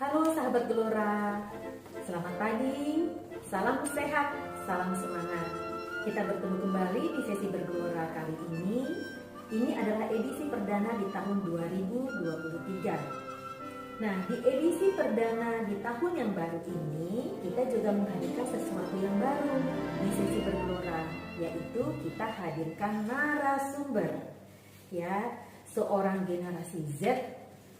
Halo sahabat Gelora, selamat pagi, salam sehat, salam semangat. Kita bertemu kembali di sesi bergelora kali ini. Ini adalah edisi perdana di tahun 2023. Nah, di edisi perdana di tahun yang baru ini, kita juga menghadirkan sesuatu yang baru di sesi bergelora, yaitu kita hadirkan narasumber, ya, seorang generasi Z,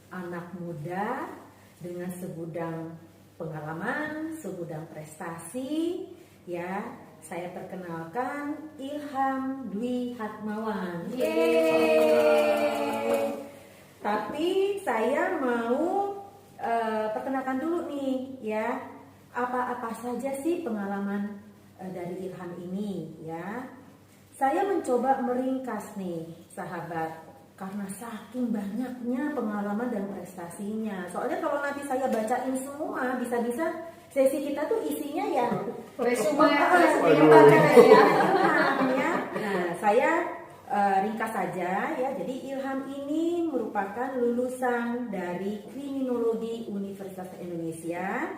anak muda dengan segudang pengalaman, segudang prestasi, ya. Saya perkenalkan Ilham Dwi Hatmawan. Yeay. Tapi saya mau perkenalkan dulu nih, ya. Apa-apa saja sih pengalaman dari Ilham ini, ya. Saya mencoba meringkas nih, sahabat, karena saking banyaknya pengalaman dan prestasinya. Soalnya kalau nanti saya bacain semua, bisa-bisa sesi kita tuh isinya ya resume ya. Nah, saya ringkas saja ya. Jadi Ilham ini merupakan lulusan dari Kriminologi Universitas Indonesia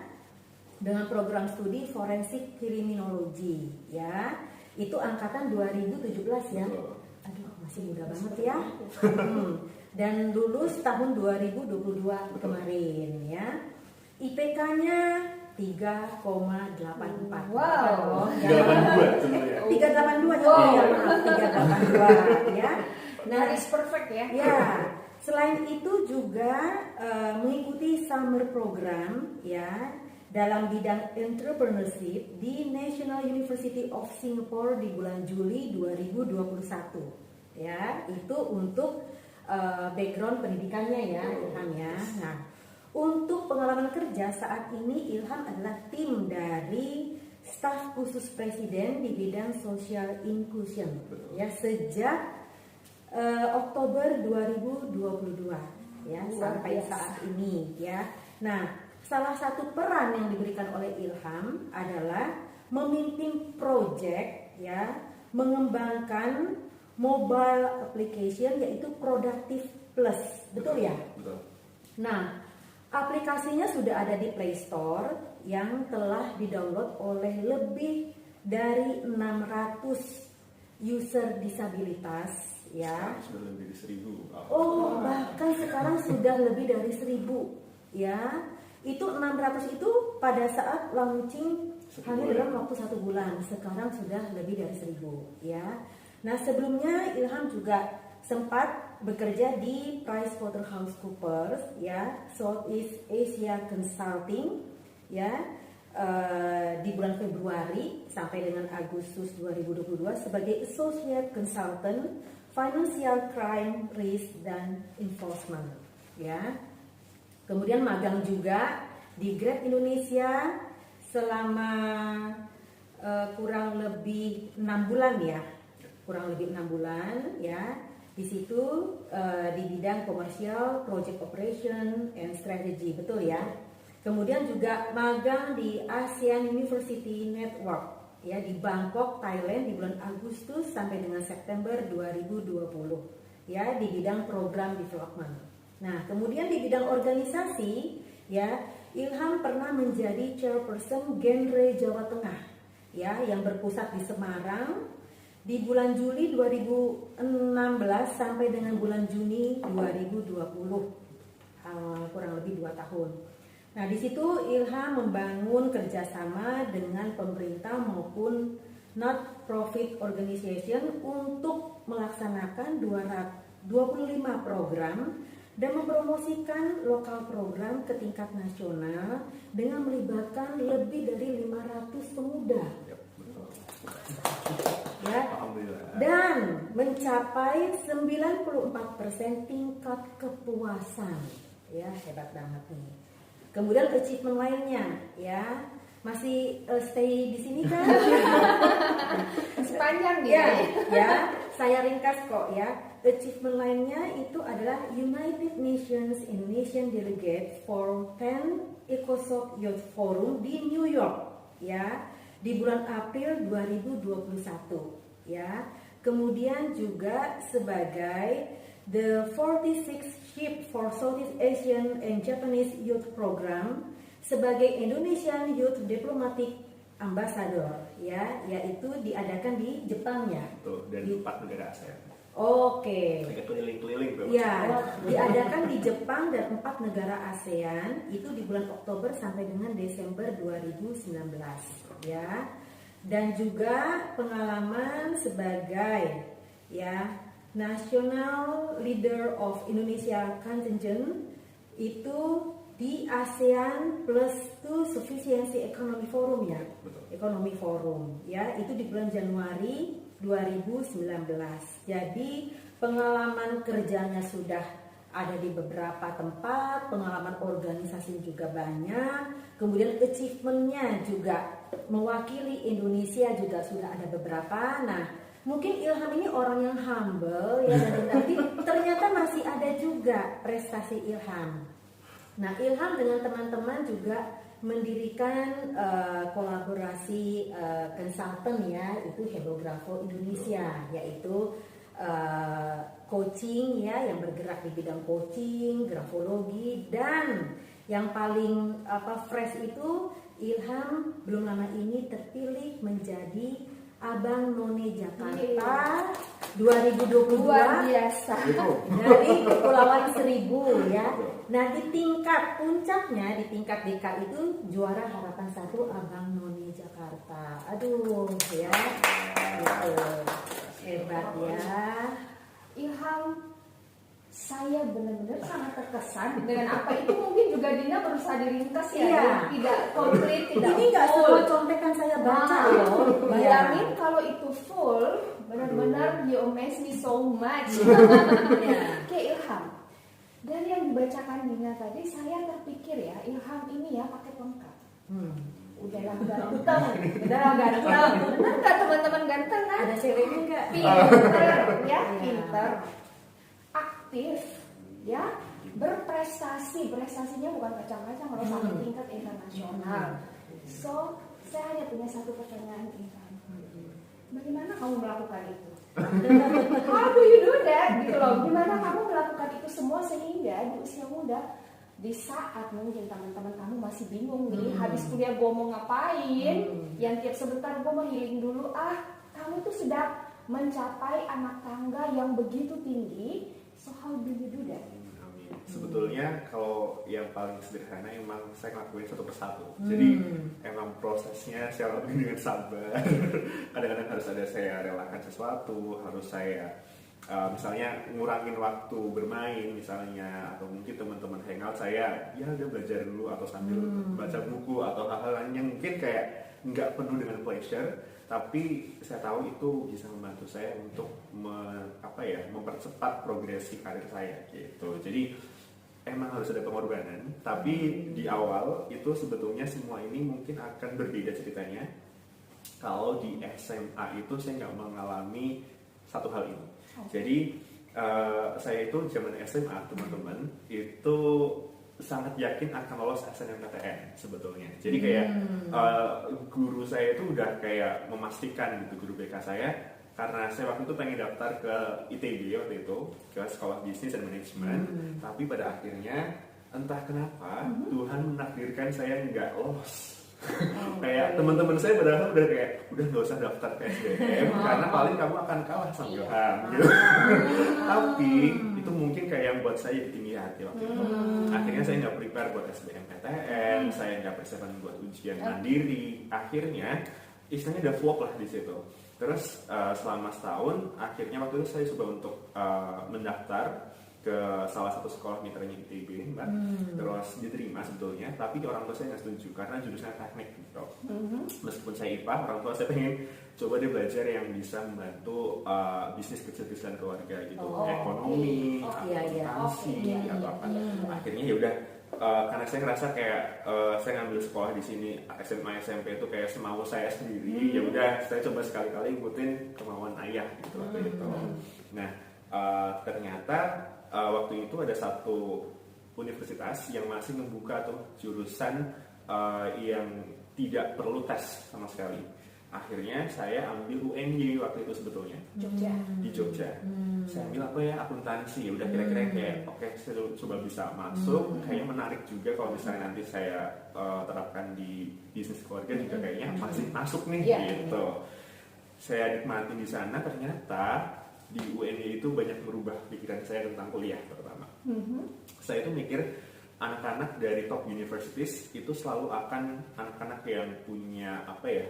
dengan program studi Forensik Kriminologi, ya. Itu angkatan 2017 ya. Aduh, masih muda banget ya. Dan lulus tahun 2022 kemarin ya. IPK-nya 3,84. Wow. 382 sebenarnya. 382 ya, maaf, 382 ya. Nah, is perfect ya. Ya. Selain itu juga mengikuti summer program ya dalam bidang entrepreneurship di National University of Singapore di bulan Juli 2021. Ya, itu untuk background pendidikannya ya, Ilham ya. Nah, untuk pengalaman kerja saat ini Ilham adalah tim dari staf khusus presiden di bidang social inclusion ya sejak Oktober 2022 ya sampai saat ini ya. Nah, salah satu peran yang diberikan oleh Ilham adalah memimpin project ya mengembangkan mobile application yaitu Productive Plus, betul ya? Betul. Nah, aplikasinya sudah ada di Play Store yang telah didownload oleh lebih dari 600 user disabilitas ya. Sudah lebih dari 1000. Oh, bahkan sekarang sudah lebih dari 1000 ya. Itu 600 itu pada saat launching hanya dalam waktu 1 bulan. Sekarang sudah lebih dari 1000 ya. Nah, sebelumnya Ilham juga sempat bekerja di PricewaterhouseCoopers ya, Southeast Asia Consulting ya, di bulan Februari sampai dengan Agustus 2022 sebagai Associate Consultant Financial Crime Risk dan Enforcement ya. Kemudian magang juga di Grab Indonesia selama kurang lebih 6 bulan ya. Kurang lebih 6 bulan ya. Di situ di bidang commercial, project operation and strategy, betul ya. Kemudian juga magang di ASEAN University Network ya di Bangkok, Thailand di bulan Agustus sampai dengan September 2020 ya di bidang program development. Nah, kemudian di bidang organisasi ya, Ilham pernah menjadi chairperson Genre Jawa Tengah ya yang berpusat di Semarang di bulan Juli 2016 sampai dengan bulan Juni 2020, kurang lebih 2 tahun. Nah, di situ Ilham membangun kerjasama dengan pemerintah maupun not profit organization untuk melaksanakan 25 program dan mempromosikan lokal program ke tingkat nasional dengan melibatkan lebih dari 500 pemuda. Ya, dan mencapai 94% tingkat kepuasan. Ya, hebat banget nih. Kemudian achievement lainnya ya, masih stay di sini kan? Sepanjang ya, ya, saya ringkas kok ya. Achievement lainnya itu adalah United Nations Indonesian Delegate for 10 ECOSOC Youth Forum di New York ya. Di bulan April 2021 ya. Kemudian juga sebagai the 46th Ship for Southeast Asian and Japanese Youth Program sebagai Indonesian Youth Diplomatic Ambassador, ya, yaitu diadakan di Jepangnya. Tuh, dan di 4 negara ASEAN. Oke. Kayak keliling-keliling tuh. Ya, diadakan di Jepang dan 4 negara ASEAN itu di bulan Oktober sampai dengan Desember 2019, ya. Dan juga pengalaman sebagai ya National Leader of Indonesia Contingent itu di ASEAN Plus to Sufficiency Economy Forum ya. Betul. Economy Forum ya, itu di bulan Januari 2019. Jadi pengalaman kerjanya sudah ada di beberapa tempat, pengalaman organisasi juga banyak, kemudian achievementnya juga mewakili Indonesia juga sudah ada beberapa. Nah, mungkin Ilham ini orang yang humble ya, tapi ternyata masih ada juga prestasi Ilham. Nah, Ilham dengan teman-teman juga mendirikan kolaborasi konsultan ya, itu Hebographo Indonesia, yaitu coaching ya, yang bergerak di bidang coaching, grafologi, dan yang paling fresh itu Ilham belum lama ini terpilih menjadi Abang None Jakarta 2022 Luar biasa. dari Kepulauan Seribu ya. Nah, di tingkat puncaknya, di tingkat DK itu juara harapan 1 Abang None Jakarta. Aduh ya, gitu. Hebat ya. Ilham, saya benar-benar sangat terkesan dengan apa itu. Mungkin juga Dina berusaha diringkas ya, Iya. tidak komplit, tidak Ini nggak full. semua contekan saya baca loh. Bayangin kalau itu full, benar-benar you amaze me so much. Iya. Kayak Ilham. Dari yang dibacakan Dina tadi, saya terpikir ya, Ilham ini ya pakai pelengkap. Udahlah ganteng, udahlah ganteng. Benar nggak teman-teman ganteng kan? Ada ceweknya nggak? Pinter, ya, Iya. pinter, aktif, ya, berprestasi. Prestasinya bukan kacang-kacang, kalau sampai tingkat internasional. So, saya hanya punya satu pertanyaan, Ilham. Bagaimana kamu melakukan itu? How do you do that? Gitu loh. Gimana kamu melakukan itu semua sehingga di usia muda, di saat mungkin teman-teman kamu masih bingung nih, habis kuliah gue mau ngapain, yang tiap sebentar gue mau healing dulu, kamu tuh sudah mencapai anak tangga yang begitu tinggi. So how do you do that? Sebetulnya kalau yang paling sederhana emang saya ngelakuin satu persatu. Jadi emang prosesnya saya lakuin dengan sabar. Kadang-kadang harus ada saya relakan sesuatu, harus saya misalnya ngurangin waktu bermain misalnya, atau mungkin teman-teman hangout saya ya udah belajar dulu atau sambil baca buku atau hal-hal lain yang mungkin kayak nggak penuh dengan pleasure, tapi saya tahu itu bisa membantu saya untuk mempercepat progresi karir saya gitu. Jadi emang harus ada pengorbanan, tapi di awal itu sebetulnya semua ini mungkin akan berbeda ceritanya. Kalau di SMA itu saya nggak mengalami satu hal ini. Jadi saya itu zaman SMA teman-teman itu sangat yakin akan lolos SNMPTN sebetulnya. Jadi kayak guru saya itu udah kayak memastikan gitu, guru BK saya, karena saya waktu itu pengen daftar ke ITB waktu itu, ke Sekolah Bisnis dan Manajemen, tapi pada akhirnya entah kenapa Tuhan menakdirkan saya nggak lolos. Kayak teman-teman saya padahal udah kayak udah nggak usah daftar ke SBM karena paling kamu akan kalah sama Ilham gitu. Tapi itu mungkin kayak yang buat saya tinggi hati waktu itu. Akhirnya saya nggak prepare buat SBMPTN, saya nggak persiapan buat ujian mandiri. Akhirnya istilahnya udah flop lah di situ. Terus selama setahun, akhirnya waktu itu saya coba untuk mendaftar ke salah satu sekolah mitranya ITB, Mbak. Terus diterima sebetulnya, tapi orang tua saya nggak setuju karena jurusannya teknik gitu. Meskipun saya IPA, orang tua saya pengen coba dia belajar yang bisa membantu bisnis kecil-kecilan keluarga gitu, ekonomi, akuntansi, atau apa. Akhirnya ya udah. Karena saya ngerasa kayak saya ngambil sekolah di sini SMA SMP itu kayak semau saya sendiri, ya udah saya coba sekali-kali ngikutin kemauan ayah gitu waktu itu. Nah ternyata waktu itu ada satu universitas yang masih membuka tuh jurusan yang tidak perlu tes sama sekali. akhirnya saya ambil UNY waktu itu sebetulnya Jogja. di Jogja. Saya ambil apa ya, akuntansi. Udah kira-kira kayak oke, saya coba bisa masuk. Kayaknya menarik juga kalau misalnya nanti saya terapkan di bisnis keluarga juga kayaknya pasti masuk nih gitu. Saya nikmati di sana, ternyata di UNY itu banyak merubah pikiran saya tentang kuliah pertama. Saya itu mikir anak-anak dari top universities itu selalu akan anak-anak yang punya apa ya,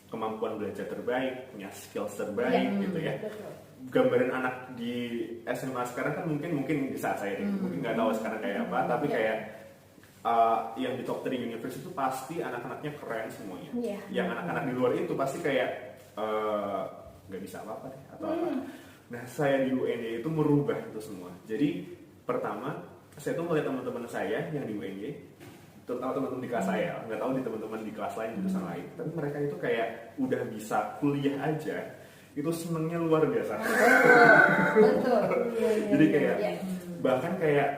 kemampuan belajar terbaik, punya skills terbaik gitu ya. Betul. Gambaran anak di SMA sekarang kan mungkin di saat saya ini mungkin nggak tahu sekarang kayak apa, tapi kayak yang di top 3 university itu pasti anak-anaknya keren semuanya. Yang anak-anak di luar itu pasti kayak nggak bisa apa-apa deh atau apa. Nah, saya di UNY itu merubah itu semua. Jadi pertama saya tuh melihat teman-teman saya yang di UNY, terutama teman-teman di kelas saya, nggak tahu di teman-teman di kelas lain jurusan lain, tapi mereka itu kayak udah bisa kuliah aja, itu senengnya luar biasa. Betul. Jadi kayak bahkan kayak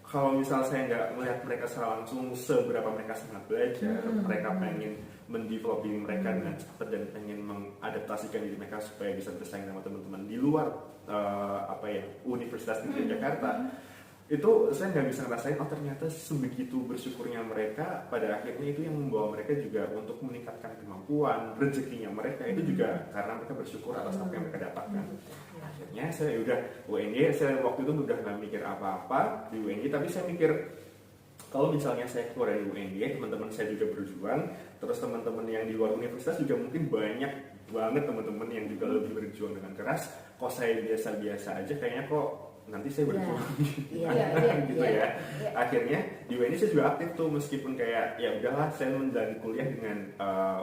kalau misal saya nggak melihat mereka secara langsung seberapa mereka sangat belajar, mereka pengen mendevelop diri mereka dengan cepat dan pengen mengadaptasikan diri mereka supaya bisa bersaing sama teman-teman di luar Universitas Negeri Jakarta. Itu saya nggak bisa ngerasain, oh ternyata sebegitu bersyukurnya mereka, pada akhirnya itu yang membawa mereka juga untuk meningkatkan kemampuan, rezekinya mereka itu juga karena mereka bersyukur atas apa yang mereka dapatkan. Akhirnya saya udah UNY, saya waktu itu udah nggak mikir apa-apa di UNY, tapi saya mikir kalau misalnya saya keluar dari UNY, teman-teman saya juga berjuang, terus teman-teman yang di luar universitas juga mungkin banyak banget teman-teman yang juga lebih berjuang dengan keras. Kok saya biasa-biasa aja, kayaknya kok nanti saya berjuang gitu ya. Akhirnya di UNY saya juga aktif tuh, meskipun kayak ya udahlah saya menjalani kuliah dengan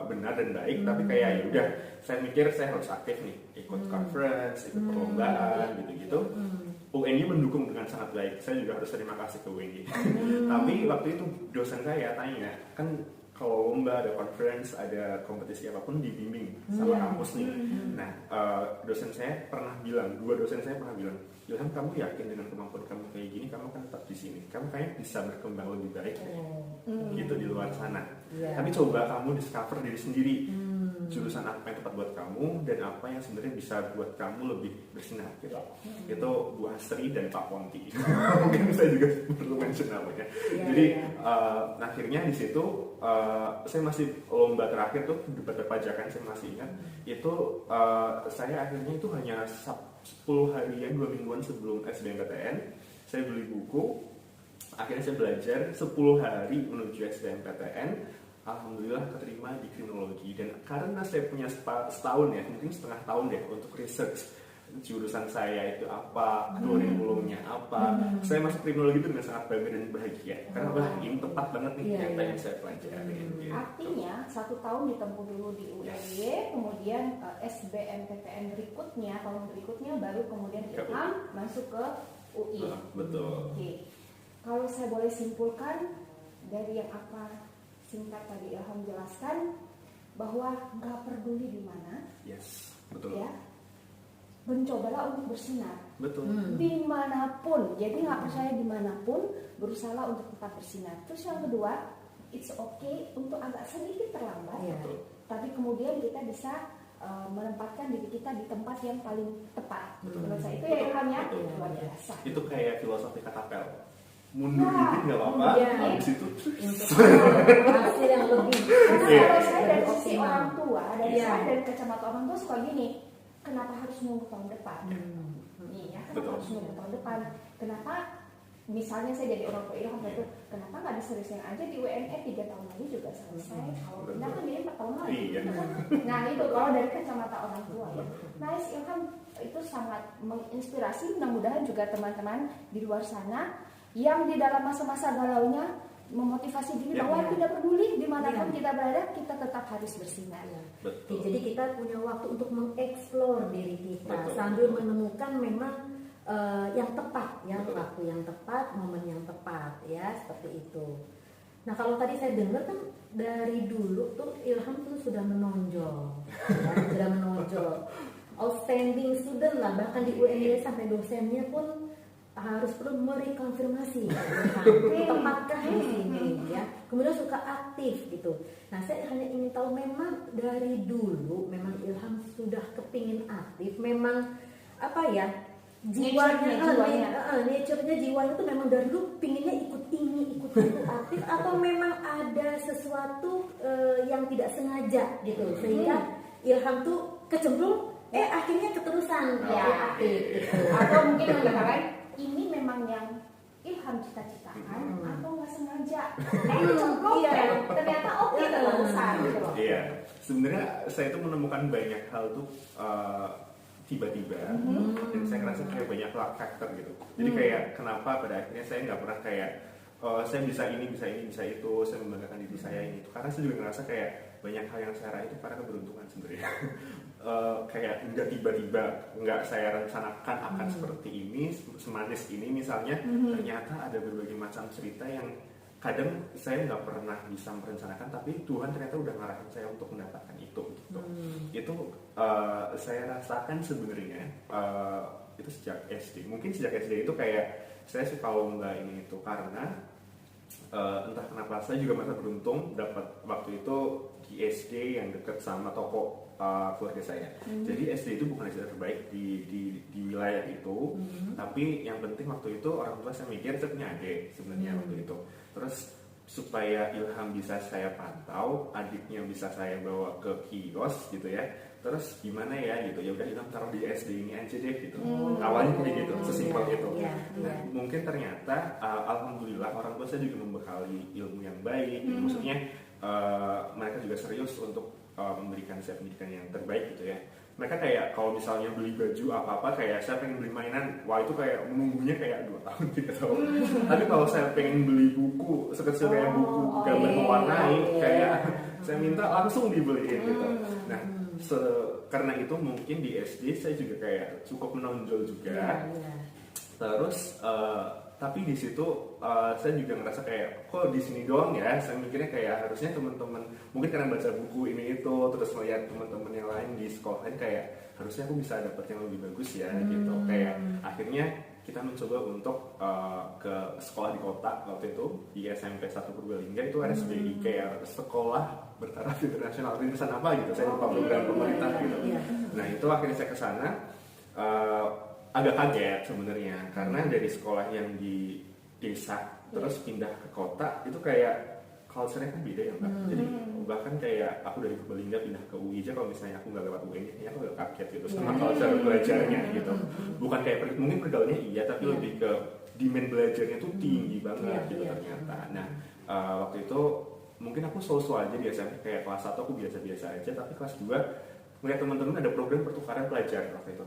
benar dan baik, tapi kayak ya udah saya mikir saya harus aktif nih, ikut conference, ikut perlombaan gitu-gitu. UNY mendukung dengan sangat baik, saya juga harus terima kasih ke UNY. Tapi waktu itu dosen saya tanya, kan kalau lomba, ada conference, ada kompetisi apapun dibimbing sama kampus nih. Nah, dosen saya pernah bilang, dua dosen saya pernah bilang, Ilham, kamu yakin dengan kemampuan kamu kayak gini, kamu kan tetap di sini, kamu kayaknya bisa berkembang lebih baik gitu di luar sana. Tapi coba kamu discover diri sendiri, jurusan apa yang tepat buat kamu dan apa yang sebenarnya bisa buat kamu lebih bersinar gitu. Itu Bu Astri dan Pak Ponti. Mungkin saya juga perlu mention namanya. Jadi akhirnya di situ saya masih lomba terakhir tuh debat perpajakan, saya masih ingat itu saya akhirnya itu hanya 10 harian 2 mingguan sebelum SBMPTN saya beli buku, akhirnya saya belajar 10 hari menuju SBMPTN. Alhamdulillah keterima di kriminologi, dan karena saya punya setahun ya, mungkin setengah tahun deh untuk research jurusan saya itu apa, kurikulumnya apa, saya masuk kriminologi itu dengan sangat bangga dan bahagia karena wah ini tepat banget nih yang saya pelajari. Gitu. Artinya 1 tahun ditempuh dulu di UNY, kemudian SBMPTN berikutnya, tahun berikutnya baru kemudian Ilham masuk ke UI. Betul. Oke. Kalau saya boleh simpulkan dari yang apa singkat tadi Ilham jelaskan, bahwa nggak peduli di mana, betul. Ya, mencobalah untuk bersinar. Betul. Dimanapun, jadi nggak percaya dimanapun, berusaha untuk tetap bersinar. Terus yang kedua, it's okay untuk agak sedikit terlambat, tapi kemudian kita bisa menempatkan diri kita di tempat yang paling tepat. Menurut saya itu ya Ilhamnya luar biasa. Itu kayak filosofi katapel. Mundur dikit nggak apa-apa, habis itu hasil yang lebih. Karena kalau saya dari sisi orang tua, dari kacamata orang tua suka gini, kenapa harus nunggu tahun depan? Kenapa harus nunggu tahun depan? Kenapa misalnya saya jadi orang tua Ilham itu, kenapa nggak diseriusin aja di UNY 3 tahun lagi juga selesai? Kalau pindah kan dia 4 tahun lagi. Nah itu kalau dari kacamata orang tua ya. Nice, Ilham itu sangat menginspirasi. Mudah-mudahan juga teman-teman di luar sana yang di dalam masa-masa galaunya memotivasi diri bahwa tidak peduli dimanapun kita berada, kita tetap harus bersinar. Jadi kita punya waktu untuk mengeksplor diri kita sambil menemukan memang yang tepat, waktu yang tepat, momen yang tepat, ya seperti itu. Nah kalau tadi saya dengar kan dari dulu tuh Ilham tuh sudah menonjol, outstanding student lah, bahkan di UNY sampai dosennya pun harus perlu merekonfirmasi tepatkah di sini ya. Kemudian juga suka aktif gitu. Nah saya hanya ingin tahu, memang dari dulu memang Ilham sudah kepingin aktif, memang apa ya, jiwanya, nature-nya jiwanya itu memang dari dulu pinginnya ikut ini ikut itu aktif, atau memang ada sesuatu yang tidak sengaja gitu sehingga Ilham tuh kecemplung akhirnya keterusan aktif gitu. Atau mungkin yang katakan ini memang yang Ilham cita-citakan atau nggak sengaja cemplung ternyata keterusan gitu loh. Iya, sebenarnya saya tuh menemukan banyak hal tuh tiba-tiba, dan saya ngerasa kayak banyak faktor gitu. Jadi kayak kenapa pada akhirnya saya nggak pernah kayak saya bisa ini, bisa itu, saya membanggakan diri saya ini itu. Karena saya juga ngerasa kayak banyak hal yang saya raih itu karena keberuntungan sebenarnya. Kayak nggak tiba-tiba, nggak saya rencanakan akan seperti ini, semanis ini misalnya. Ternyata ada berbagai macam cerita yang kadang saya nggak pernah bisa merencanakan, tapi Tuhan ternyata udah ngarahin saya untuk mendapatkan itu gitu. Itu saya rasakan sebenarnya itu sejak SD. Mungkin sejak SD itu kayak saya suka lomba ini itu karena entah kenapa saya juga merasa beruntung dapat waktu itu di SD yang dekat sama toko keluarga saya. Jadi SD itu bukan SD terbaik di wilayah itu, tapi yang penting waktu itu orang tua saya mikir saya punya adik sebenarnya waktu itu. Terus supaya Ilham bisa saya pantau, adiknya bisa saya bawa ke kios gitu ya. Terus gimana ya gitu, ya udah Ilham taruh di SD ini aja deh gitu. Awalnya kayak gitu, sesimpel itu. Nah, mungkin ternyata alhamdulillah orang tua saya juga membekali ilmu yang baik. Gitu. Maksudnya mereka juga serius untuk memberikan saya pendidikan yang terbaik gitu ya. Mereka kayak kalau misalnya beli baju apa-apa, kayak saya pengen beli mainan, wah itu kayak menunggunya kayak 2 tahun 3 tahun. Tapi kalau saya pengen beli buku sekecil kayak buku gambar mewarnai, kayak saya minta langsung dibeliin gitu. Nah karena itu mungkin di SD saya juga kayak cukup menonjol juga. Terus tapi di situ saya juga ngerasa kayak kok di sini doang ya. Saya mikirnya kayak harusnya teman-teman mungkin karena baca buku ini itu, terus melihat teman-teman yang lain di sekolah lain kayak harusnya aku bisa dapet yang lebih bagus ya gitu. Kayak akhirnya kita mencoba untuk ke sekolah di kota waktu itu di SMP 1 Purbalingga itu SBI, kayak sekolah bertaraf internasional, rintisan apa gitu, saya lupa program pemerintah gitu. Nah itu akhirnya saya kesana. Agak kaget sebenarnya karena dari sekolah yang di desa terus pindah ke kota itu kayak culture-nya kan beda ya Mbak. Jadi bahkan kayak aku dari Purbalingga pindah ke UI aja, kalau misalnya aku nggak lewat UI ya aku agak kaget gitu sama culture belajarnya gitu. Bukan kayak mungkin pergaulannya iya, tapi lebih ke demand belajarnya tuh tinggi banget gitu ternyata. Nah waktu itu mungkin aku so-so aja di SMP, kayak kelas 1 aku biasa-biasa aja, tapi kelas 2 melihat teman-teman ada program pertukaran pelajar waktu itu.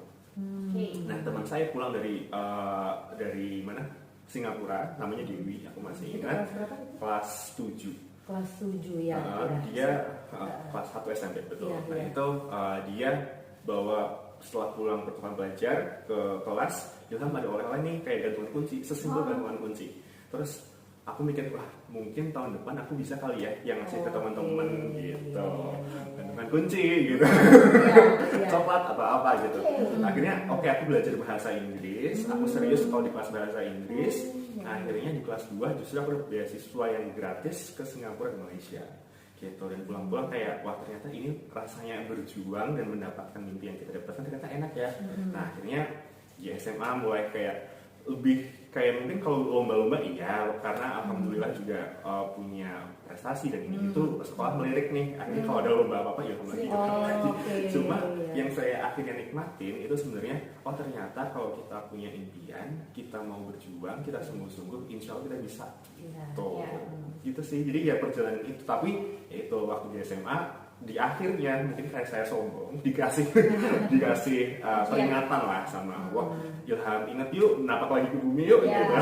Nah teman saya pulang dari mana? Singapura, namanya Dewi, aku masih ingat. Kelas 7. Kelas 7 ya. Dia kelas 1 SMP betul. Nah itu dia bawa setelah pulang pertukaran pelajar ke kelas, Ilham ada oleh-oleh nih kayak gantungan kunci, sesimpel gantungan kunci. Terus aku mikir, wah mungkin tahun depan aku bisa kali ya yang ngasih ke teman-teman gitu. Gantungan kunci gitu. Coklat atau apa gitu. Akhirnya oke, aku belajar bahasa Inggris, aku serius kalau di kelas bahasa Inggris. Akhirnya di kelas 2 justru aku dapat beasiswa yang gratis ke Singapura dan Malaysia gitu. Dan pulang-pulang kayak wah ternyata ini rasanya berjuang dan mendapatkan mimpi yang kita dapatkan ternyata enak ya. Nah akhirnya di SMA mulai kayak lebih kayak mungkin kalau lomba-lomba iya, karena alhamdulillah juga punya prestasi dan ini itu sekolah melirik nih. Akhirnya kalau ada lomba apa-apa ya lagi. Cuma yang saya akhirnya nikmatin itu sebenarnya ternyata kalau kita punya impian, kita mau berjuang, kita sungguh-sungguh, insya Allah kita bisa. Gitu sih. Jadi ya perjalanan itu. Tapi ya itu waktu di SMA di akhirnya mungkin kayak saya sombong dikasih peringatan lah sama wah Ilham ingat yuk napak lagi ke bumi yuk gitu.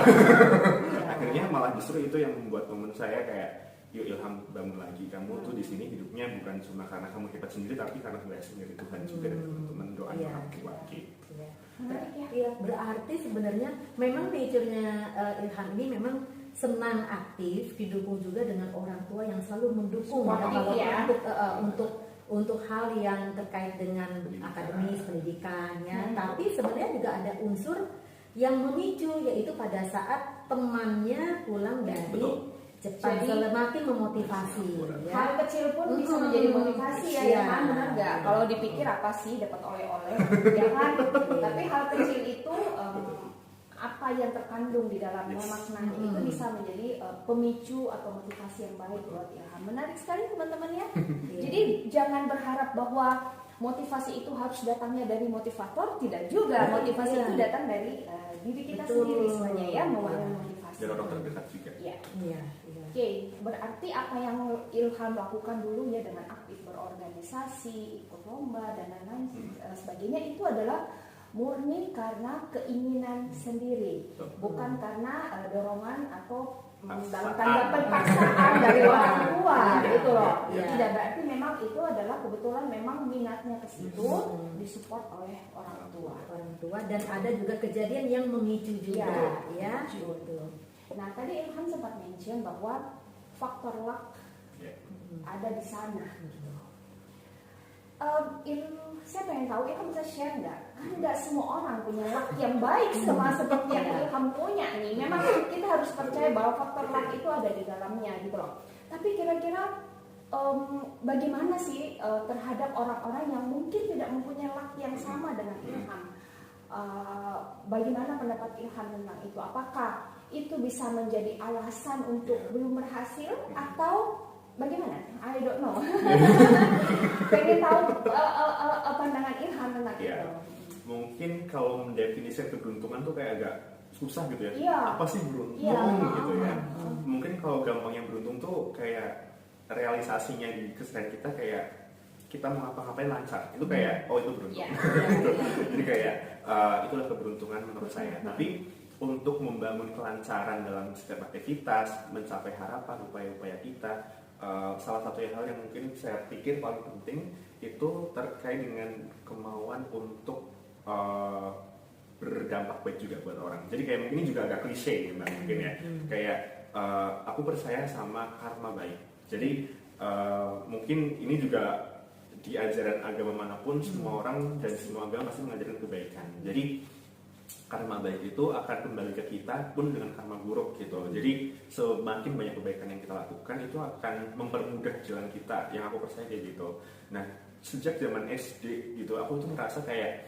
Akhirnya malah justru itu yang membuat teman saya kayak yuk Ilham bangun lagi, kamu tuh di sini hidupnya bukan cuma karena kamu hebat sendiri tapi karena blessing dari Tuhan juga dan teman-teman doain lagi. Iya, berarti sebenarnya memang nature-nya Ilham ini memang senang aktif, didukung juga dengan orang tua yang selalu mendukung untuk hal yang terkait dengan akademis, pendidikan ya. Tapi sebenarnya juga ada unsur yang memicu, yaitu pada saat temannya pulang dari cepat semakin memotivasi ya. Hal kecil pun bisa menjadi motivasi ya, Iya. kan benar nggak? Kalau dipikir apa sih dapat oleh-oleh, ya kan? Tapi hal kecil itu apa yang terkandung di dalamnya, maknanya itu bisa menjadi pemicu atau motivasi yang baik buat Ilham. Menarik sekali teman-teman ya. Jadi jangan berharap bahwa motivasi itu harus datangnya dari motivator, tidak juga. Motivasi itu datang dari diri kita sendiri sebenarnya ya, membangun motivasi. Dan orang terdekat juga. Iya. Iya. Oke, berarti apa yang Ilham lakukan dulu ya dengan aktif berorganisasi, ikut lomba dan lain-lain sebagainya itu adalah murni karena keinginan sendiri, bukan karena dorongan atau dalam tanda paksaan dari orang tua, gitu loh. Tidak berarti memang itu adalah kebetulan memang minatnya ke situ, disupport oleh orang tua. Dan ada juga kejadian yang memicu juga, ya. Betul. Nah, tadi Ilham sempat mention bahwa faktor luck ada di sana. Saya pengen tahu, Ilham bisa share nggak? Kan nggak semua orang punya luck yang baik sama seperti yang Ilham punya nih. Memang kita harus percaya bahwa faktor luck itu ada di dalamnya gitu loh. Tapi kira-kira bagaimana sih terhadap orang-orang yang mungkin tidak mempunyai luck yang sama dengan Ilham? Bagaimana pendapat Ilham tentang itu? Apakah itu bisa menjadi alasan untuk belum berhasil atau bagaimana? I don't know. Pengen tahu pandangan Ilham tentang itu. Mungkin kalau mendefinisikan keberuntungan tuh kayak agak susah gitu ya. Apa sih beruntung gitu ya? Mungkin kalau gampangnya beruntung tuh kayak realisasinya di keseharian kita kayak kita mau ngapa-ngapain lancar. Itu kayak itu beruntung. Jadi kayak itulah keberuntungan menurut saya. Tapi untuk membangun kelancaran dalam setiap aktivitas, mencapai harapan, upaya-upaya kita, salah satu hal yang mungkin saya pikir paling penting itu terkait dengan kemauan untuk berdampak baik juga buat orang. Jadi kayak mungkin ini juga agak klise ya, mungkin ya. Kayak aku percaya sama karma baik. Jadi mungkin ini juga di ajaran agama manapun semua orang dan semua agama pasti mengajarkan kebaikan. Jadi karma baik itu akan kembali ke kita pun dengan karma buruk gitu. Jadi semakin banyak kebaikan yang kita lakukan itu akan mempermudah jalan kita. Yang aku percaya kayak gitu. Nah, sejak zaman SD gitu aku tuh merasa kayak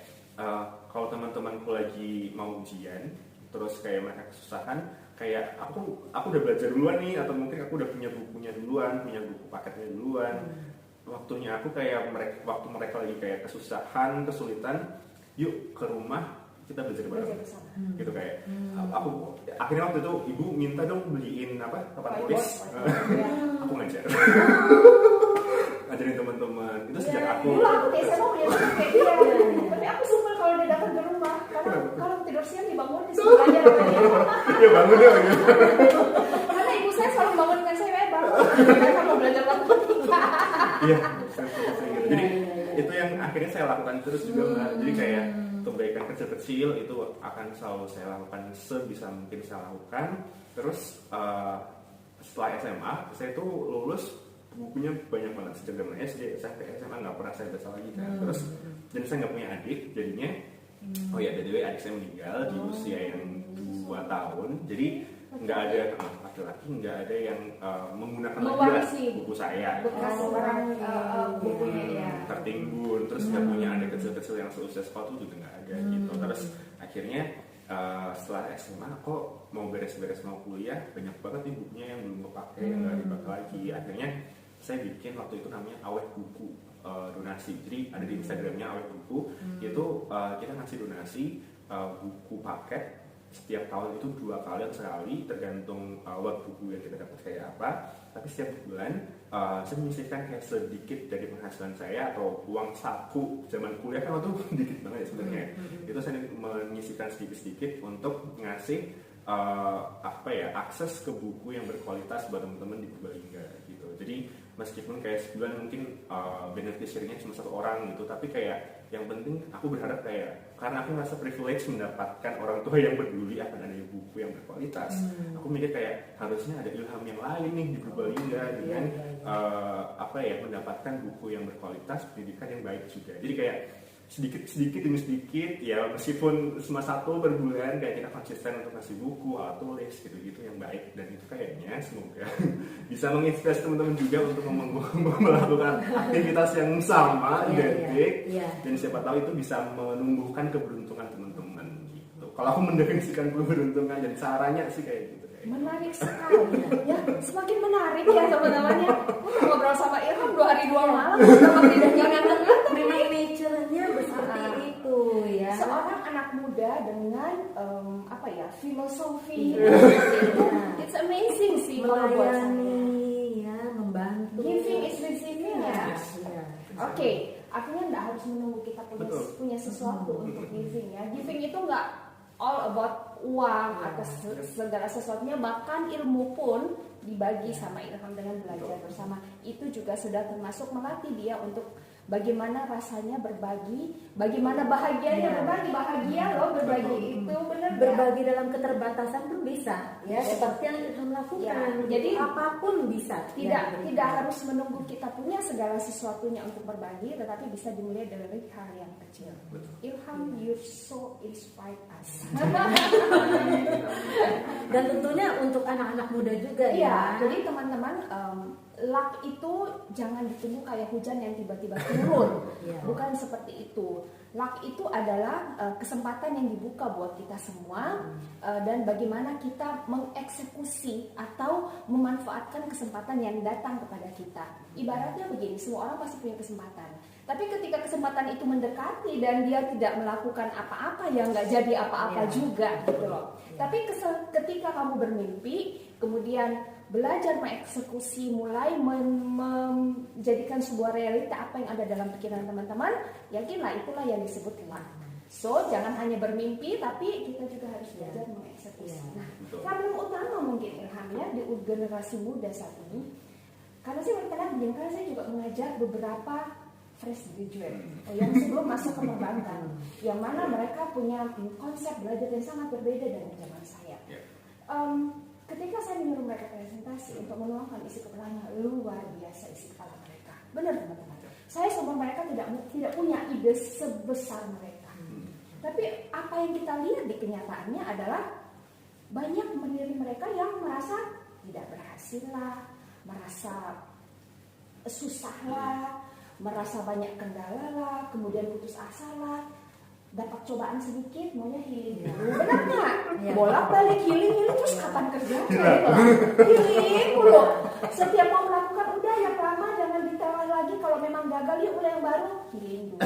kalau teman-temanku lagi mau ujian terus kayak mereka kesusahan, kayak aku udah belajar duluan nih, atau mungkin aku udah punya bukunya duluan, punya buku paketnya duluan. Waktunya aku kayak waktu mereka lagi kayak kesusahan, kesulitan, yuk ke rumah kita belajar bareng gitu kayak aku akhirnya waktu itu ibu minta dong beliin papan tulis, aku ngajar ngajarin teman-teman itu sejak aku Saya mau punya teman kayak dia, tapi aku suka kalau dia datang ke rumah karena kalau tidur siang dibangunin sebenarnya ya bangun deh karena ibu saya selalu bangunkan saya bangun saya mau belajar matematika. Iya, jadi itu yang akhirnya saya lakukan terus juga Mbak. Jadi kayak kebaikan kecil-kecil itu akan selalu saya lakukan sebisa mungkin saya lakukan. Terus setelah SMA saya tuh lulus bukunya banyak banget sejak zaman SD sampai SMA nggak pernah saya baca lagi kan. Terus dan saya nggak punya adik jadinya by adik saya meninggal di usia yang 2 tahun. Jadi nggak ada laki-laki nggak ada yang menggunakan lagi buku saya bekas orang bukunya dia tertimbun, terus nggak punya adik kecil-kecil yang seusia sepatu juga nggak ada gitu. Terus akhirnya setelah SMA kok mau beres-beres mau kuliah banyak banget nih bukunya yang belum kepake yang nggak dipakai lagi. Akhirnya saya bikin waktu itu namanya awet buku donasi. Jadi ada di Instagramnya awet buku itu kita ngasih donasi buku paket setiap tahun itu 2 kali atau sekali tergantung lot buku yang kita dapat kayak apa. Tapi setiap bulan saya menyisihkan kayak sedikit dari penghasilan saya atau uang saku zaman kuliah kan waktu dikit banget ya sebenarnya. Itu saya menyisihkan sedikit-sedikit untuk ngasih akses ke buku yang berkualitas buat teman-teman di Purbalingga gitu. Jadi meskipun kayak sebulan mungkin beneficiary-nya cuma 1 orang gitu, tapi kayak yang penting aku berharap kayak karena aku merasa privilege mendapatkan orang tua yang peduli akan adanya buku yang berkualitas. Aku mikir kayak harusnya ada ilham yang lain nih di Purbalingga dengan mendapatkan buku yang berkualitas, pendidikan yang baik juga. Jadi kayak sedikit demi sedikit ya, meskipun cuma 1 per bulan kayak kita konsisten untuk ngasih buku, alat tulis gitu-gitu yang baik, dan itu kayaknya semoga bisa menginspirasi teman-teman juga untuk melakukan aktivitas yang sama, identik, dan siapa tahu itu bisa menumbuhkan keberuntungan teman-teman gitu. Kalau aku mendefinisikan keberuntungan dan caranya sih kayak gitu. Menarik sekali ya, semakin menarik ya teman-temannya. Aku ngobrol sama Ilham 2 hari 2 malam sama tidak jangan memang nature-nya seperti itu ya. Seorang anak muda dengan filosofi. It's amazing sih kalau buat saya. Melayani ya, membantu. Giving is receiving ya. Oke, artinya nggak harus menunggu kita punya sesuatu untuk giving ya. Giving itu nggak all about uang atau segala sesuatunya, bahkan ilmu pun dibagi sama Ilham dengan belajar bersama. Itu juga sudah termasuk melatih dia untuk bagaimana rasanya berbagi, bagaimana bahagianya berbagi. Bahagia loh berbagi itu, benar. Berbagi dalam keterbatasan pun bisa ya, seperti yang Ilham lakukan. Ya, jadi apapun bisa. Tidak harus menunggu kita punya segala sesuatunya untuk berbagi, tetapi bisa dimulai dari hal yang kecil. Ilham, you so inspired us. Dan tentunya untuk anak-anak muda juga ya. Jadi teman-teman, luck itu jangan ditunggu kayak hujan yang tiba-tiba turun. Bukan seperti itu. Luck itu adalah kesempatan yang dibuka buat kita semua, dan bagaimana kita mengeksekusi atau memanfaatkan kesempatan yang datang kepada kita. Ibaratnya begini, semua orang pasti punya kesempatan. Tapi ketika kesempatan itu mendekati dan dia tidak melakukan apa-apa, ya nggak jadi apa-apa juga gitu loh. Tapi ketika kamu bermimpi, kemudian belajar mengeksekusi, mulai menjadikan sebuah realita apa yang ada dalam pikiran teman-teman, yakinlah itulah yang disebut luck. So, jangan hanya bermimpi, tapi kita juga harus belajar mengeksekusi. Nah, problem utama mungkin Ilham ya di generasi muda saat ini, karena saya juga mengajar beberapa fresh graduate yang sebelum masuk ke perbankan, yang mana mereka punya konsep belajar yang sangat berbeda dengan zaman saya. Ketika saya menyuruh mereka presentasi untuk menuangkan isi kepalanya, luar biasa isi kepala mereka. Benar teman-teman. Saya sama mereka tidak punya ide sebesar mereka. Tapi apa yang kita lihat di kenyataannya adalah banyak dari mereka yang merasa tidak berhasil lah, merasa susah lah, merasa banyak kendala lah, kemudian putus asa lah, dapat cobaan sedikit maunya healing dulu. Benar nggak? Bolak-balik healing terus kapan kerja? Healing dulu. Setiap mau melakukan udah yang lama jangan ditelan lagi, kalau memang gagal ya mulai yang baru, healing dulu.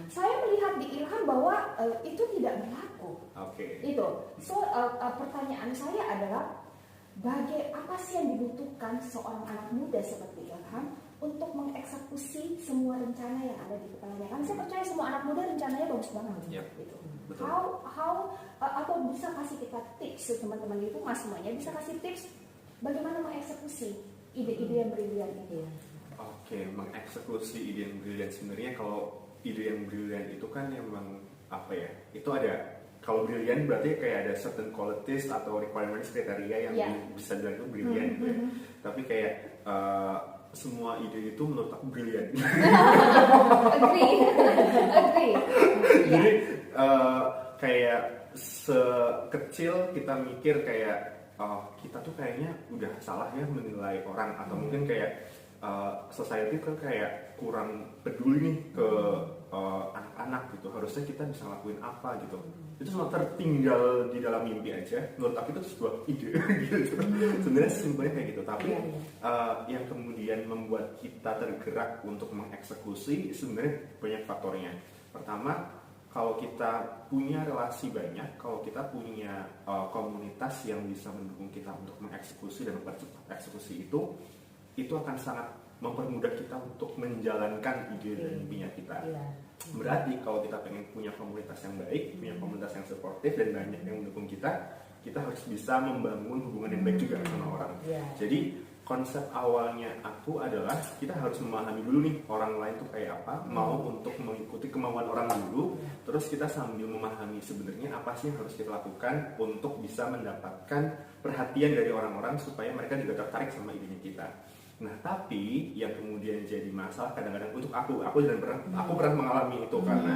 Saya melihat di Ilham bahwa itu tidak berlaku. Itu. So pertanyaan saya adalah apa sih yang dibutuhkan seorang anak muda seperti Ilham untuk mengeksekusi semua rencana yang ada di kepalanya? Karena saya percaya semua anak muda rencananya bagus banget. Gitu. Atau bisa kasih kita tips teman-teman itu, mas semuanya bisa kasih tips bagaimana mengeksekusi ide-ide yang brilian itu. Mengeksekusi ide yang brilian, sebenarnya kalau ide yang brilian itu kan memang itu ada. Kalau brilian berarti kayak ada certain qualities atau requirements, kriteria yang bisa bilang itu brilian gitu ya. Tapi kayak semua ide itu menurut aku brilian. Agree. Jadi kayak sekecil kita mikir kayak kita tuh kayaknya udah salah ya menilai orang, atau mungkin kayak society kan kayak kurang peduli nih ke anak-anak gitu, harusnya kita bisa ngelakuin apa gitu. Itu semua tertinggal di dalam mimpi aja. Menurut aku itu sebuah ide gitu. Sebenarnya simpelnya kayak gitu, tapi yang kemudian membuat kita tergerak untuk mengeksekusi sebenarnya banyak faktornya. Pertama, kalau kita punya relasi banyak, kalau kita punya komunitas yang bisa mendukung kita untuk mengeksekusi dan mempercepat eksekusi itu akan sangat mempermudah kita untuk menjalankan ide dan mimpinya kita. Berarti kalau kita pengen punya komunitas yang baik, punya komunitas yang suportif dan banyak yang mendukung kita harus bisa membangun hubungan yang baik juga sama orang. Jadi konsep awalnya aku adalah kita harus memahami dulu nih orang lain tuh kayak apa, mau untuk mengikuti kemauan orang dulu, terus kita sambil memahami sebenarnya apa sih yang harus kita lakukan untuk bisa mendapatkan perhatian dari orang-orang supaya mereka juga tertarik sama idenya kita. Nah, tapi yang kemudian jadi masalah kadang-kadang untuk aku pernah mengalami itu karena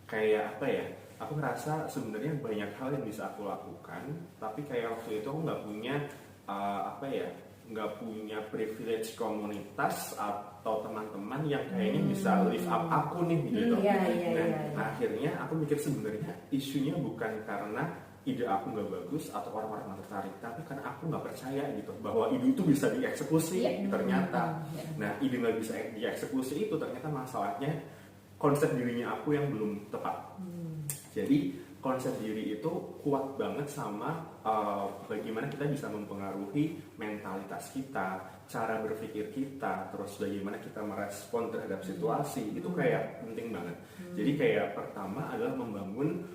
kayak apa ya? Aku ngerasa sebenarnya banyak hal yang bisa aku lakukan, tapi kayak waktu itu aku nggak punya nggak punya privilege komunitas atau teman-teman yang kayaknya bisa lift up aku nih gitu. Akhirnya aku mikir sebenarnya isunya bukan karena ide aku nggak bagus atau orang-orang nggak tertarik, tapi karena aku nggak percaya gitu bahwa ide itu bisa dieksekusi ternyata. Nah, ide nggak bisa dieksekusi itu ternyata masalahnya konsep dirinya aku yang belum tepat. Jadi konsep diri itu kuat banget sama bagaimana kita bisa mempengaruhi mentalitas kita, cara berpikir kita, terus bagaimana kita merespon terhadap situasi, itu kayak penting banget. Jadi kayak pertama adalah membangun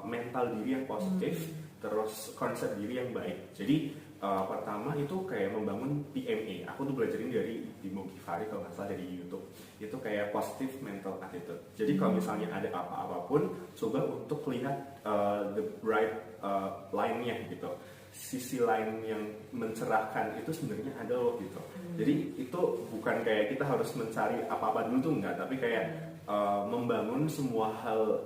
mental diri yang positif, terus konsep diri yang baik. Jadi pertama itu kayak membangun PMA. Aku tuh belajarin dari Timo Givari kalau nggak salah dari YouTube. Itu kayak positive mental attitude. Jadi kalau misalnya ada apa-apapun, coba untuk lihat the bright line-nya gitu. Sisi lain yang mencerahkan itu sebenarnya ada loh gitu. Jadi itu bukan kayak kita harus mencari apa-apa dulu tuh enggak, tapi kayak membangun semua hal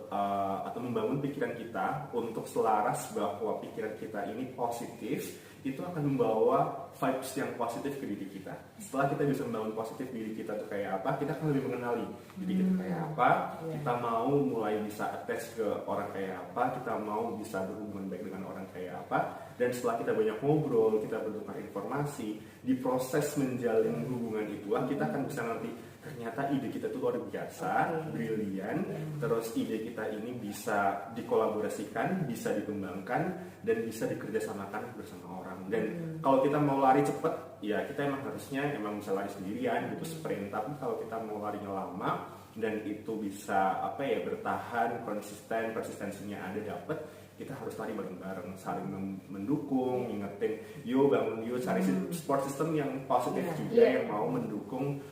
atau membangun pikiran kita untuk selaras bahwa pikiran kita ini positif, itu akan membawa vibes yang positif ke diri kita. Setelah kita bisa membangun positif diri kita tuh kayak apa, kita akan lebih mengenali diri kita kayak apa, kita mau mulai bisa attach ke orang kayak apa, kita mau bisa berhubungan baik dengan orang kayak apa, dan setelah kita banyak ngobrol, kita bertukar informasi, di proses menjalin hubungan itu kita akan bisa nanti ternyata ide kita itu luar biasa, brilian, terus ide kita ini bisa dikolaborasikan, bisa dikembangkan, dan bisa dikerjasamakan bersama orang. Dan kalau kita mau lari cepat, ya kita emang harusnya bisa lari sendirian, gitu sprint. Tapi kalau kita mau larinya lama dan itu bisa bertahan, konsisten, persistensinya ada dapet, kita harus lari bareng-bareng, saling mendukung, ngingetin, bangun cari support system yang positif juga, yang mau mendukung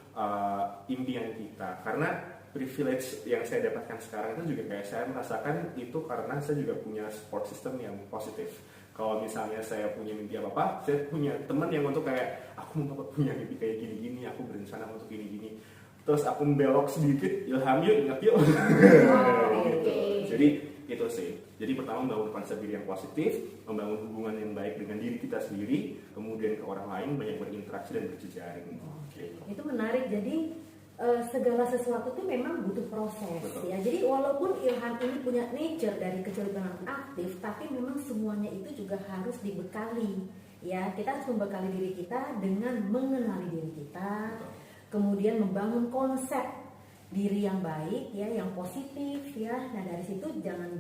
impian kita. Karena privilege yang saya dapatkan sekarang itu juga kayak saya merasakan itu karena saya juga punya support system yang positif. Kalau misalnya saya punya mimpi apa-apa, saya punya teman yang untuk kayak, aku mau punya mimpi kayak gini-gini, aku berencana untuk gini-gini. Terus aku belok sedikit, Ilham yuk, ingat yuk. Gitu. Jadi itu sih. Jadi pertama membangun konsep diri yang positif, membangun hubungan yang baik dengan diri kita sendiri, kemudian ke orang lain banyak berinteraksi dan berjejaring. Gitu. Itu menarik. Jadi segala sesuatu itu memang butuh proses. Betul. Ya. Jadi walaupun Ilham ini punya nature dari kecil memang aktif, tapi memang semuanya itu juga harus dibekali. Ya, kita harus membekali diri kita dengan mengenali diri kita, kemudian membangun konsep diri yang baik, ya, yang positif, ya. Nah dari situ jangan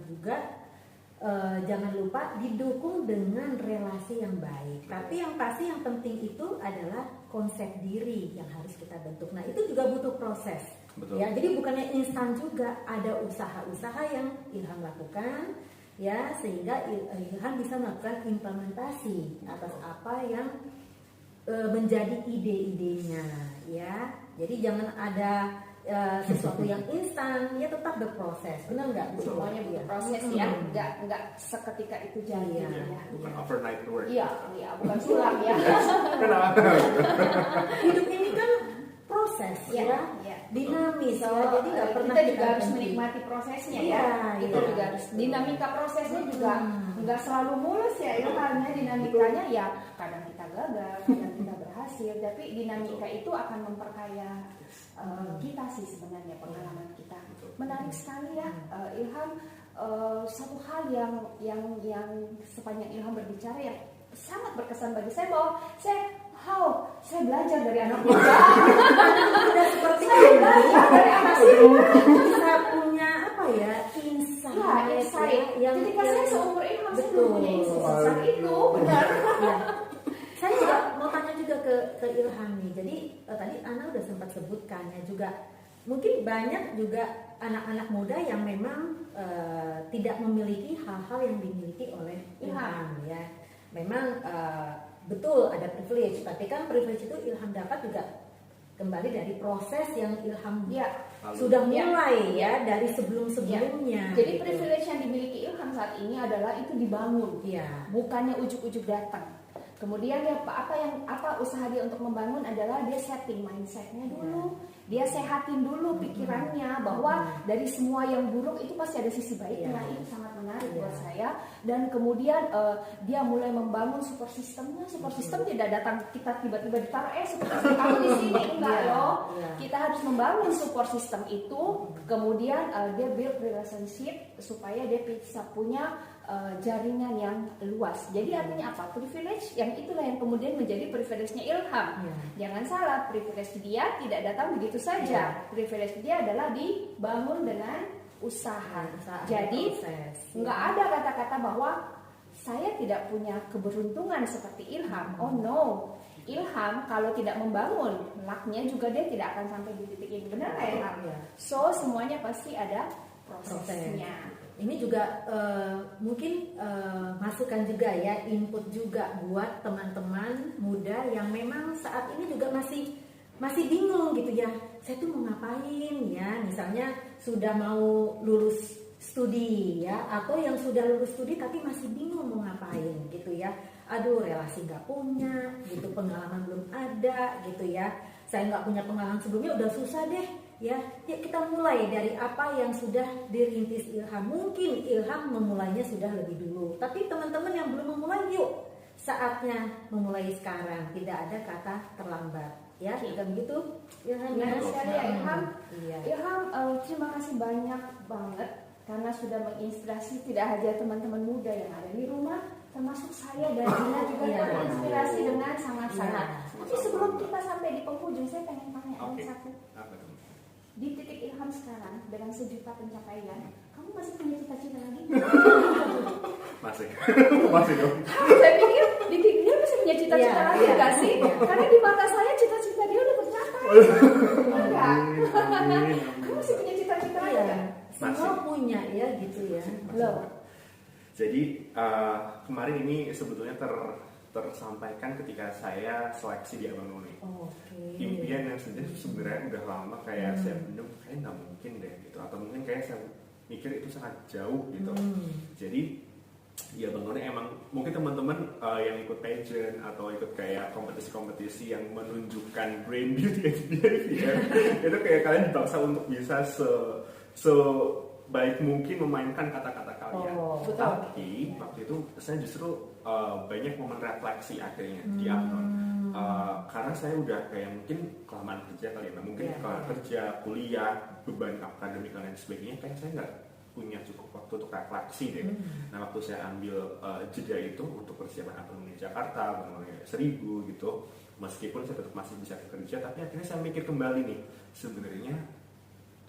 lupa didukung dengan relasi yang baik. Tapi yang pasti yang penting itu adalah konsep diri yang harus kita bentuk. Nah itu juga butuh proses. Betul. Ya. Jadi bukannya instan juga, ada usaha-usaha yang Ilham lakukan, ya, sehingga Ilham bisa melakukan implementasi atas apa yang menjadi ide-idenya, ya. Jadi jangan ada sesuatu yang instan, ya tetap berproses, benar nggak? Semuanya butuh proses ya, nggak seketika itu jadi. Bukan overnight work. Iya, bukan sulam ya. Kenapa? Hidup ini kan proses, ya, dinamis, jadi nggak pernah kita juga harus menikmati prosesnya, kita juga harus dinamika prosesnya juga nggak selalu mulus ya, karena dinamikanya ya kadang kita gagal, kadang kita berhasil, tapi dinamika itu akan memperkaya kita sih sebenarnya, pengalaman kita. Menarik sekali ya, Ilham. Satu hal yang sepanjang Ilham berbicara yang sangat berkesan bagi saya, bahwa saya belajar dari anak muda. Udah seperti saya belajar dari anak muda. Bisa punya insight. Yang ketika saya seumur Ilham, saya belum punya insight itu, benar. Saya juga mau tanya juga ke Ilham nih. Jadi tadi Ana udah sempat sebutkan ya juga, mungkin banyak juga anak-anak muda yang memang tidak memiliki hal-hal yang dimiliki oleh Ilham, ya. Memang betul ada privilege, tapi kan privilege itu Ilham dapat juga kembali dari proses yang Ilham sudah mulai dari sebelum-sebelumnya. Jadi gitu. Privilege yang dimiliki Ilham saat ini adalah itu dibangun, bukannya ujuk-ujuk datang. Kemudian dia apa usaha dia untuk membangun adalah dia setting mindsetnya dulu, dia sehatin dulu pikirannya bahwa dari semua yang buruk itu pasti ada sisi baiknya. Itu sangat menarik buat saya. Dan kemudian dia mulai membangun support systemnya. Support system tidak datang kita tiba-tiba ditaruh support system kamu di sini, enggak loh. Kita harus membangun support system itu, kemudian dia build relationship supaya dia bisa punya jaringan yang luas. Jadi artinya apa? Privilege yang itulah yang kemudian menjadi privilege-nya Ilham. Jangan salah, privilege dia tidak datang begitu saja. Privilege dia adalah dibangun dengan usaha. Jadi nggak ada kata-kata bahwa saya tidak punya keberuntungan seperti Ilham. Oh no, Ilham kalau tidak membangun luck-nya juga dia tidak akan sampai di titik ini. Benar nggak Ilham? So semuanya pasti ada prosesnya. Ini juga mungkin masukan juga ya, input juga buat teman-teman muda yang memang saat ini juga masih bingung gitu ya. Saya tuh mau ngapain ya? Misalnya sudah mau lulus studi ya, atau yang sudah lulus studi tapi masih bingung mau ngapain gitu ya. Aduh, relasi nggak punya, gitu, pengalaman belum ada gitu ya. Saya nggak punya pengalaman sebelumnya, udah susah deh. Ya, kita mulai dari apa yang sudah dirintis Ilham. Mungkin Ilham memulainya sudah lebih dulu, tapi teman-teman yang belum memulai, yuk saatnya memulai sekarang. Tidak ada kata terlambat. Ya, kita begitu. Ilham, ya, sekali ya Ilham. Iya. Ilham, terima kasih banyak banget karena sudah menginspirasi tidak hanya teman-teman muda yang ada di rumah, termasuk saya dan Dina juga terinspirasi dengan sangat-sangat. Tapi sebelum kita sampai di penghujung, saya pengen tanya satu. Di titik Ilham sekarang dengan 1 juta pencapaian, kamu masih punya cita-cita lagi? Masih dong. Saya pikir di titik dia masih punya cita-cita lagi nggak sih? Karena di mata saya cita-cita dia udah tercapai. Enggak. Kamu masih punya cita-cita lagi kan? Semua punya ya gitu ya. Loh. Jadi kemarin ini sebetulnya tersampaikan ketika saya seleksi di Abang None. Impian yang sebenarnya udah lama kayak saya pendem, kayak nggak mungkin deh gitu, atau mungkin kayak saya mikir itu sangat jauh gitu. Jadi ya Bang None emang mungkin teman-teman yang ikut pageant atau ikut kayak kompetisi-kompetisi yang menunjukkan brain beauty behavior itu kayak kalian dipaksa untuk bisa baik mungkin memainkan kata-kata kalian. Tapi waktu itu saya justru banyak momen refleksi akhirnya di Abnon. Karena saya udah kayak mungkin kelamaan kerja kali ya, mungkin kerja, kuliah, beban akademik dan lain sebagainya, kayak saya nggak punya cukup waktu untuk refleksi deh. Nah waktu saya ambil jeda itu untuk persiapan Abnon di Jakarta, Abnon 1000 gitu, meskipun saya tetap masih bisa bekerja, tapi akhirnya saya mikir kembali nih, sebenarnya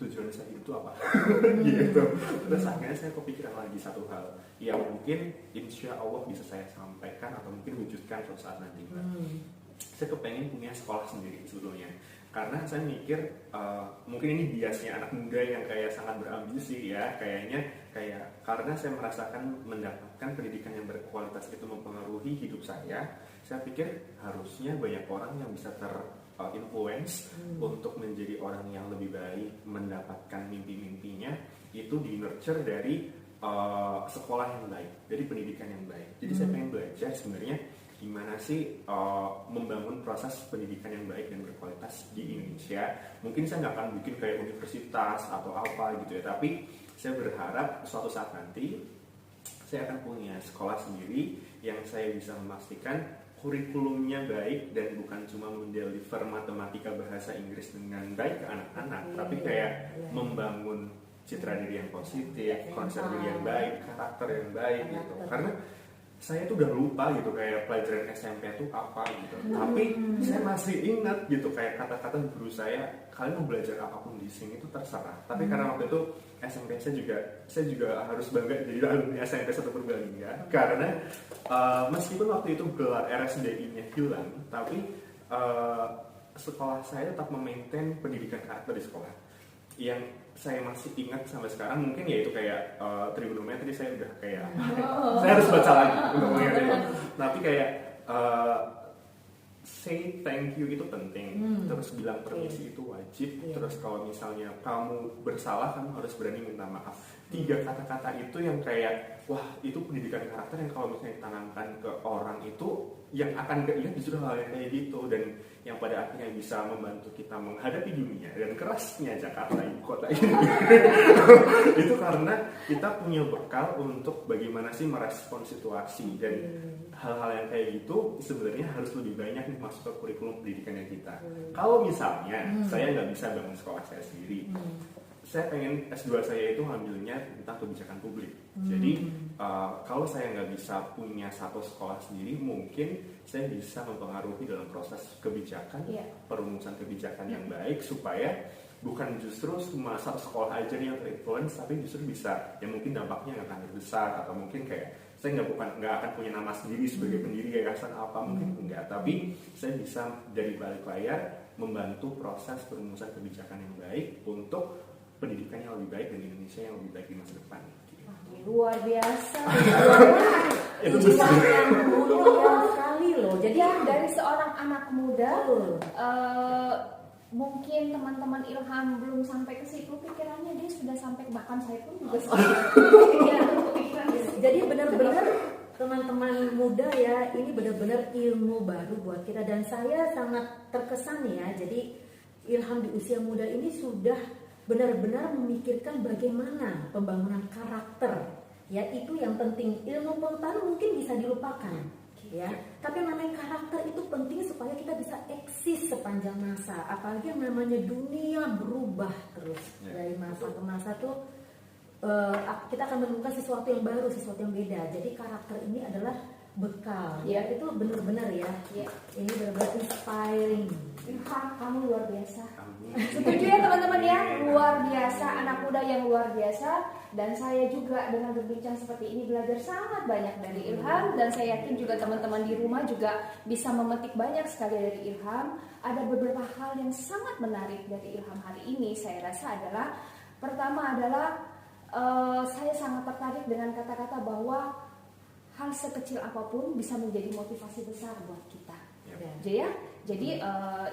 tujuan saya itu apa? Gitu. Terus akhirnya saya kepikiran lagi satu hal yang mungkin insya Allah bisa saya sampaikan atau mungkin wujudkan suatu saat nanti. Saya kepengen punya sekolah sendiri sebetulnya, karena saya mikir mungkin ini biasnya anak muda yang kayak sangat berambisi ya, karena saya merasakan mendapatkan pendidikan yang berkualitas itu mempengaruhi hidup saya pikir harusnya banyak orang yang bisa influence untuk menjadi orang yang lebih baik, mendapatkan mimpi-mimpinya itu di nurture dari sekolah yang baik, dari pendidikan yang baik. Jadi saya pengen belajar sebenarnya gimana sih membangun proses pendidikan yang baik dan berkualitas di Indonesia. Mungkin saya nggak akan bikin kayak universitas atau apa gitu ya, tapi saya berharap suatu saat nanti saya akan punya sekolah sendiri yang saya bisa memastikan kurikulumnya baik dan bukan cuma mendeliver matematika bahasa Inggris dengan baik ke anak-anak, tapi kayak membangun citra diri yang positif, konsep diri yang baik, karakter yang baik gitu. Karena saya tuh udah lupa gitu kayak pelajaran SMP itu apa gitu. Tapi saya masih ingat gitu kayak kata-kata guru saya, kalian mau belajar apapun di sini itu terserah. Tapi karena waktu itu SMP saya juga harus bangga jadi alumni SMP 1 Purbalingga. Karena meskipun waktu itu gelar RSDI-nya hilang, tapi sekolah saya tetap memaintain pendidikan karakter di sekolah. Yang saya masih ingat sampai sekarang mungkin yaitu kayak trigonometri saya udah kayak saya harus baca lagi untuk mengingatnya. Tapi kayak say thank you itu penting, terus bilang permisi itu wajib, terus kalau misalnya kamu bersalah kamu harus berani minta maaf. 3 kata-kata itu yang kayak wah itu pendidikan karakter yang kalau misalnya ditanamkan ke orang itu yang akan keingat justru hal yang kayak gitu, dan yang pada akhirnya bisa membantu kita menghadapi dunia dan kerasnya Jakarta ibu kota ini itu karena kita punya bekal untuk bagaimana sih merespon situasi, dan hal-hal yang kayak gitu sebenarnya harus lebih banyak nih masuk ke kurikulum pendidikannya kita. Kalau misalnya saya nggak bisa bangun sekolah saya sendiri, saya pengen S2 saya itu ngambilnya tentang kebijakan publik. Jadi kalau saya nggak bisa punya satu sekolah sendiri, mungkin saya bisa mempengaruhi dalam proses kebijakan, perumusan kebijakan yang baik, supaya bukan justru cuma satu sekolah aja yang terinfluence, tapi justru bisa ya mungkin dampaknya nggak akan besar, atau mungkin kayak saya nggak akan punya nama sendiri sebagai pendiri yayasan apa, mungkin enggak, tapi saya bisa dari balik layar membantu proses perumusan kebijakan yang baik untuk pendidikan yang lebih baik dan Indonesia yang lebih baik di masa depan. Luar biasa. Itu yang mulia sekali loh. Jadi dari seorang anak muda, mungkin teman-teman Ilham belum sampai ke situ pikirannya, dia sudah sampai, bahkan saya pun juga jadi benar-benar teman-teman muda ya, ini benar-benar ilmu baru buat kita, dan saya sangat terkesan ya. Jadi Ilham di usia muda ini sudah benar-benar memikirkan bagaimana pembangunan karakter, ya itu yang penting. Ilmu pengetahuan mungkin bisa dilupakan, ya. Tapi yang namanya karakter itu penting supaya kita bisa eksis sepanjang masa. Apalagi yang namanya dunia berubah terus dari masa ke masa tuh, kita akan menemukan sesuatu yang baru, sesuatu yang beda. Jadi karakter ini adalah bekal, ya itu benar-benar ya. Ini benar-benar inspiring. Kamu luar biasa. Setuju ya teman-teman ya, luar biasa, anak muda yang luar biasa. Dan saya juga dengan berbincang seperti ini belajar sangat banyak dari Ilham, dan saya yakin juga teman-teman di rumah juga bisa memetik banyak sekali dari Ilham. Ada beberapa hal yang sangat menarik dari Ilham hari ini. Saya rasa adalah, pertama adalah saya sangat tertarik dengan kata-kata bahwa hal sekecil apapun bisa menjadi motivasi besar buat kita. Jadi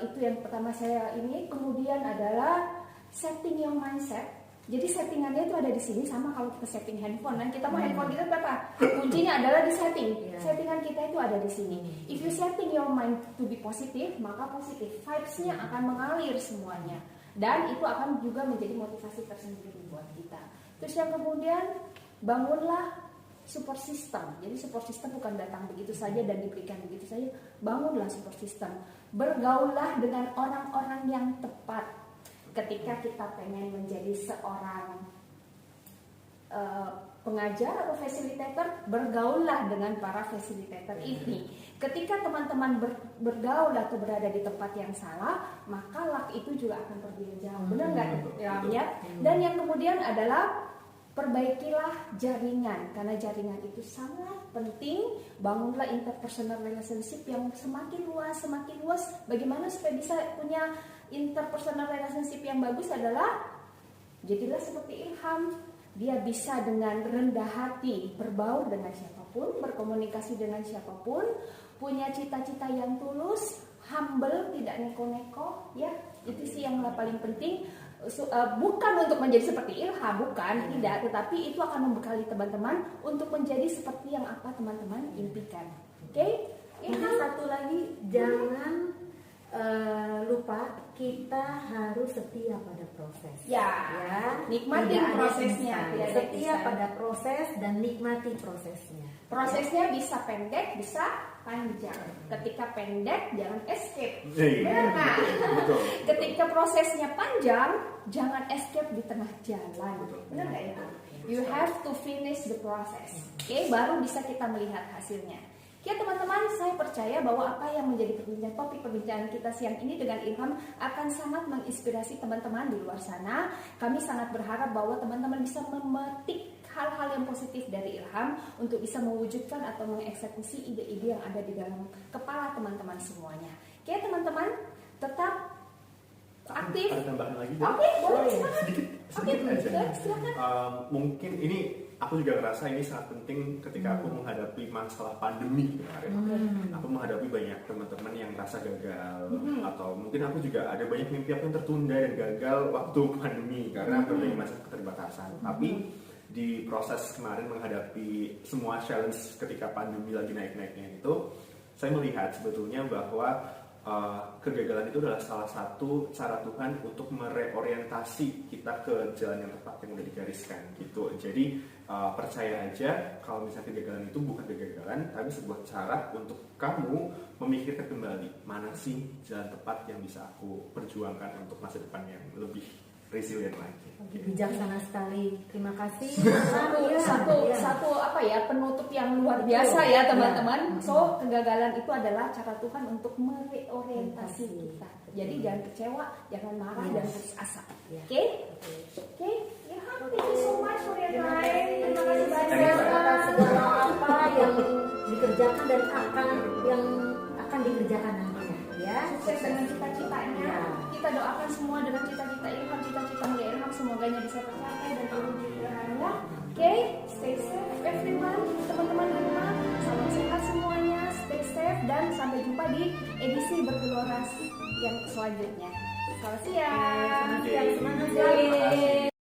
itu yang pertama saya ini. Kemudian adalah setting your mindset. Jadi settingannya itu ada di sini, sama kalau kita setting handphone. Dan kita mau handphone kita berapa? Kuncinya adalah di setting. Settingan kita itu ada di sini. If you setting your mind to be positive, maka positive vibes-nya akan mengalir semuanya. Dan itu akan juga menjadi motivasi tersendiri buat kita. Terus yang kemudian, bangunlah support system. Jadi support system bukan datang begitu saja dan diberikan begitu saja. Bangunlah support system. Bergaullah dengan orang-orang yang tepat. Ketika kita pengen menjadi seorang pengajar atau facilitator, bergaullah dengan para facilitator ini. Ketika teman-teman bergaul atau berada di tempat yang salah, maka luck itu juga akan pergi jauh. Benar nggak ya? Dan yang kemudian adalah perbaikilah jaringan, karena jaringan itu sangat penting. Bangunlah interpersonal relationship yang semakin luas. Bagaimana supaya bisa punya interpersonal relationship yang bagus adalah jadilah seperti Ilham. Dia bisa dengan rendah hati berbaur dengan siapapun, berkomunikasi dengan siapapun, punya cita-cita yang tulus, humble, tidak neko-neko, ya. Itu sih yang paling penting. Bukan untuk menjadi seperti Ilham, bukan, tidak, tetapi itu akan membekali teman-teman untuk menjadi seperti yang apa teman-teman impikan. Oke? Ini satu lagi, jangan lupa kita harus setia pada proses. Ya. Nikmati prosesnya. Setia pada proses dan nikmati prosesnya. Prosesnya bisa pendek, bisa panjang. Ketika pendek, jangan escape. Benar nggak? Ketika prosesnya panjang, jangan escape di tengah jalan. Benar nggak ya? You have to finish the process. Oke, baru bisa kita melihat hasilnya. Ya teman-teman, saya percaya bahwa apa yang menjadi topik perbincangan kita siang ini dengan Ilham akan sangat menginspirasi teman-teman di luar sana. Kami sangat berharap bahwa teman-teman bisa memetik hal-hal yang positif dari Ilham untuk bisa mewujudkan atau mengeksekusi ide-ide yang ada di dalam kepala teman-teman semuanya. Oke teman-teman, tetap aktif. Ada tambahan lagi? Oke, boleh silakan. Sedikit aja. Silakan. Mungkin ini aku juga ngerasa ini sangat penting ketika aku menghadapi masalah pandemi kemarin. Aku menghadapi banyak teman-teman yang merasa gagal, atau mungkin aku juga ada banyak mimpi aku yang tertunda dan gagal waktu pandemi karena berbagai macam keterbatasan. Tapi di proses kemarin menghadapi semua challenge ketika pandemi lagi naik-naiknya itu, saya melihat sebetulnya bahwa kegagalan itu adalah salah satu cara Tuhan untuk mereorientasi kita ke jalan yang tepat yang udah digariskan gitu. Jadi percaya aja kalau misalnya kegagalan itu bukan kegagalan, tapi sebuah cara untuk kamu memikirkan kembali mana sih jalan tepat yang bisa aku perjuangkan untuk masa depan yang lebih resilient lagi. Bijaksana sekali, terima kasih. Satu apa ya, penutup yang luar biasa ya teman-teman. So kegagalan itu adalah cara Tuhan untuk mereorientasi kita. Jadi jangan kecewa, jangan marah, dan putus asa. Oke? Ya, thank you so much for your time. Terima kasih banyak atas segala apa yang dikerjakan dan akan dikerjakan nantinya, ya. Sukses dengan cita-citanya. Ya. Kita doakan semua dengan cita-cita Ilham, cita-cita mulia Ilham, semoga bisa tercapai dan terwujud sederhana. Oke, stay safe everyone, teman-teman di rumah, salam sehat semuanya, stay safe, dan sampai jumpa di edisi bergelora yang selanjutnya. Selamat siang. Semangat, Terima kasih.